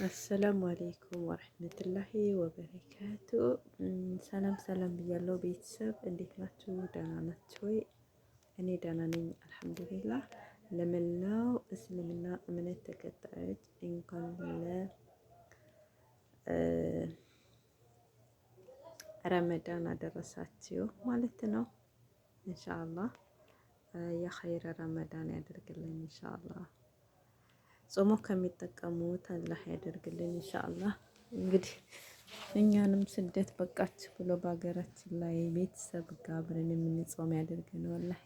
አሰላሙ አሌይኩም ወረህመቱላሂ ወበረካቱ። ሰላም ሰላም ብያለሁ ቤተሰብ፣ እንዴት ናችሁ? ደህና ናችሁ ወይ? እኔ ደህና ነኝ አልሐምዱሊላህ። ለመላው እስልምና እምነት ተከታዮች እንኳን ለረመዳን አደረሳችሁ ማለት ነው። ኢንሻአላህ የኸይረ ረመዳን ያደርግልን ኢንሻአላህ። ጾሞ ከሚጠቀሙት አላህ ያደርግልን ኢንሻአላህ። እንግዲህ እኛንም ስደት በቃችሁ ብሎ በሀገራችን ላይ ቤተሰብ ጋር አብረን የምንጾም ያደርገን። ወላሂ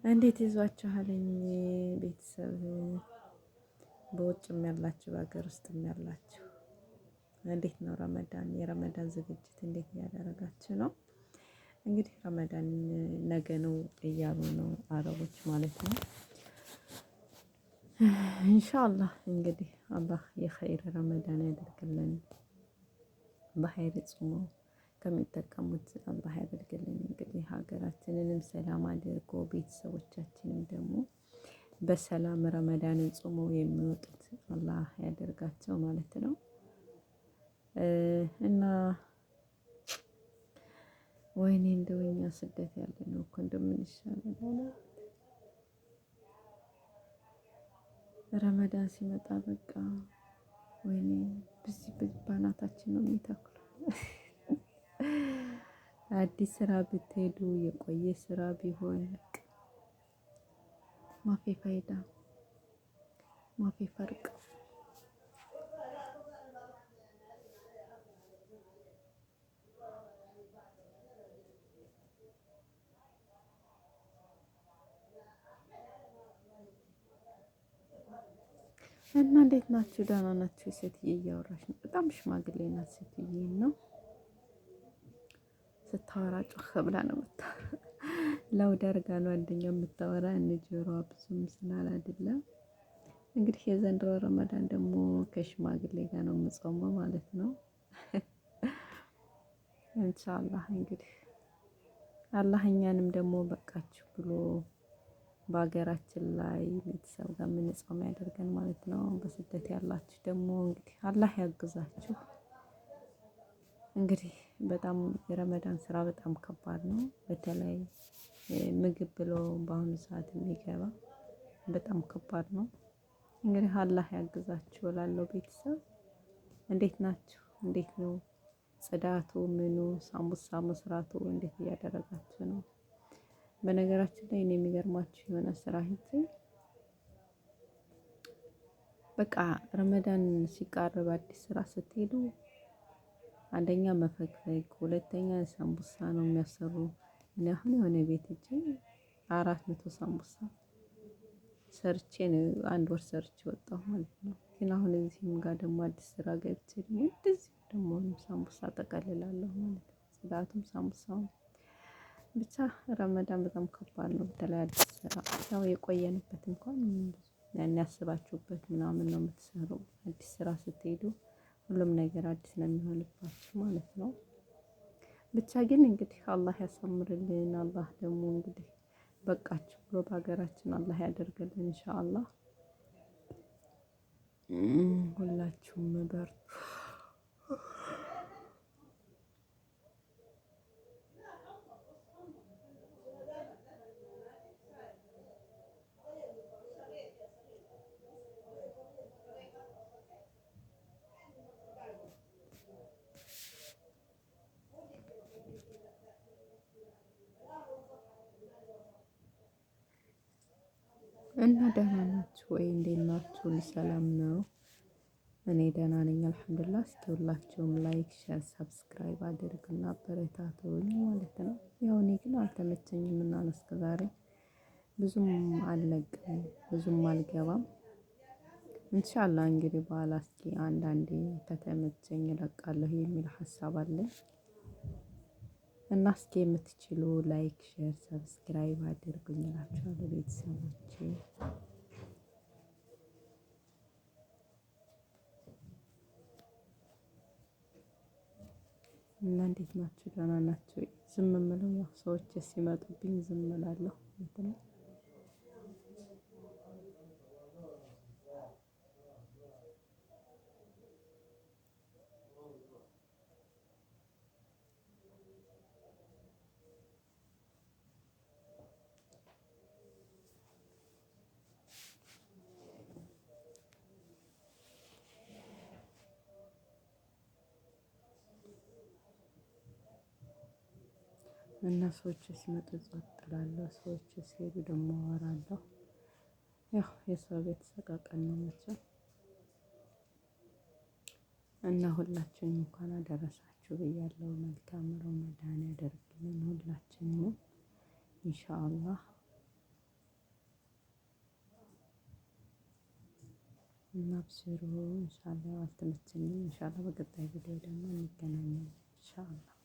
እንዴት ይዟችኋልኝ ቤተሰብ? በውጭም ያላችሁ በሀገር ውስጥም ያላችሁ እንዴት ነው ረመዳን? የረመዳን ዝግጅት እንዴት እያደረጋችሁ ነው? እንግዲህ ረመዳን ነገ ነው እያሉ ነው አረቦች ማለት ነው። ኢንሻአላህ እንግዲህ አላህ የኸይር ረመዳን ያደርግልን። በኸይር ጾሞ ከሚጠቀሙት አላህ ያደርግልን። እንግዲህ ሀገራችንንም ሰላም አድርጎ ቤተሰቦቻችንም ደግሞ በሰላም ረመዳንን ጾመው የሚወጡት አላህ ያደርጋቸው ማለት ነው። እና ወይኔ እንደው እኛ ስደት ያለ ነው እኮ እንደምን ይሻላል። ረመዳን ሲመጣ በቃ ወይኔ በዚህ ባናታችን ነው የሚተክሉ። አዲስ ስራ ብትሄዱ የቆየ ስራ ቢሆን ማፊ ፋይዳ ማፊ ፈርቅ። እና እንዴት ናችሁ? ደህና ናችሁ? ሴትዬ እያወራች ነው። በጣም ሽማግሌ ናት ሴትዬ ነው። ስታወራ ጮህ ብላ ነው የምታወራ። ላውድ አድርጋ ነው አንደኛው የምታወራ። ጆሮዋ ብዙም ስላል አይደለም። እንግዲህ የዘንድሮ ረመዳን ደግሞ ከሽማግሌ ጋር ነው የምጾመው ማለት ነው። ኢንሻአላህ እንግዲህ አላህ እኛንም ደግሞ በቃችሁ ብሎ በሀገራችን ላይ ቤተሰብ ጋር የምንጾም ያደርገን ማለት ነው። በስደት ያላችሁ ደግሞ እንግዲህ አላህ ያግዛችሁ። እንግዲህ በጣም የረመዳን ስራ በጣም ከባድ ነው። በተለይ ምግብ ብሎ በአሁኑ ሰዓት የሚገባ በጣም ከባድ ነው። እንግዲህ አላህ ያግዛችሁ እላለሁ። ቤተሰብ እንዴት ናችሁ? እንዴት ነው ጽዳቱ? ምኑ ሳምቡሳ መስራቱ እንዴት እያደረጋችሁ ነው? በነገራችን ላይ እኔ የሚገርማችሁ የሆነ ስራ ሂጄ በቃ ረመዳን ሲቃረብ አዲስ ስራ ስትሄዱ አንደኛ መፈግፈግ፣ ሁለተኛ ሳምቡሳ ነው የሚያሰሩ። እኔ አሁን የሆነ ቤት ሂጄ 400 ሳምቡሳ ሰርቼ ነው 1 ወር ሰርቼ ወጣሁ ማለት ነው። ግን አሁን እዚህም ጋር ደግሞ አዲስ ስራ ገብቼ ደግሞ እንደዚህ ደግሞ ሳምቡሳ ጠቀልላለሁ ማለት ነው። ጽዳቱም ሳምቡሳውም ብቻ ረመዳን በጣም ከባድ ነው። በተለይ አዲስ ስራ ያው የቆየንበት እንኳን ያን ያስባችሁበት ምናምን ነው የምትሰሩ። አዲስ ስራ ስትሄዱ ሁሉም ነገር አዲስ ነው የሚሆንባችሁ ማለት ነው። ብቻ ግን እንግዲህ አላህ ያሳምርልን። አላህ ደግሞ እንግዲህ በቃችሁ ብሎ በሀገራችን አላህ ያደርግልን ኢንሻአላህ። ሁላችሁም በርቱ። እና ደህና ናችሁ ወይ? እንዴት ናችሁ? ሰላም ነው? እኔ ደህና ነኝ አልሐምዱሊላህ። እስኪ ሁላችሁም ላይክ፣ ሼር፣ ሰብስክራይብ አድርጉና አበረታቱኝ ማለት ነው። ያው እኔ ግን አልተመቸኝም እና ነው እስከ ዛሬ ብዙም አልለቅም ብዙም አልገባም። ኢንሻአላህ እንግዲህ በኋላ እስኪ አንዳንዴ ከተመቸኝ እለቃለሁ የሚል ሀሳብ አለኝ። እና እስኪ የምትችሉ ላይክ፣ ሼር፣ ሰብስክራይብ አድርጉኝ እላችኋለሁ ቤተሰቦቼ። እና እንዴት ናችሁ? ደህና ናችሁ? ዝም የምለው ያው ሰዎች ሲመጡብኝ ዝም እላለሁ ማለት ነው። እና ሰዎች ሲመጡ ጸጥ እላለሁ። ሰዎች ሲሄዱ ደግሞ አወራለሁ። ያው የሰው ቤት ሰቀቀን ነው መቼም። እና ሁላችንም እንኳን አደረሳችሁ ብያለሁ። መልካም ረመዳን ያደርግልን ሁላችንንም ኢንሻአላህ። እና አብሽሩ ኢንሻአላህ። አልተመቸኝም ኢንሻአላህ በቀጣይ ቪዲዮ ደግሞ እንገናኛለን ኢንሻአላህ።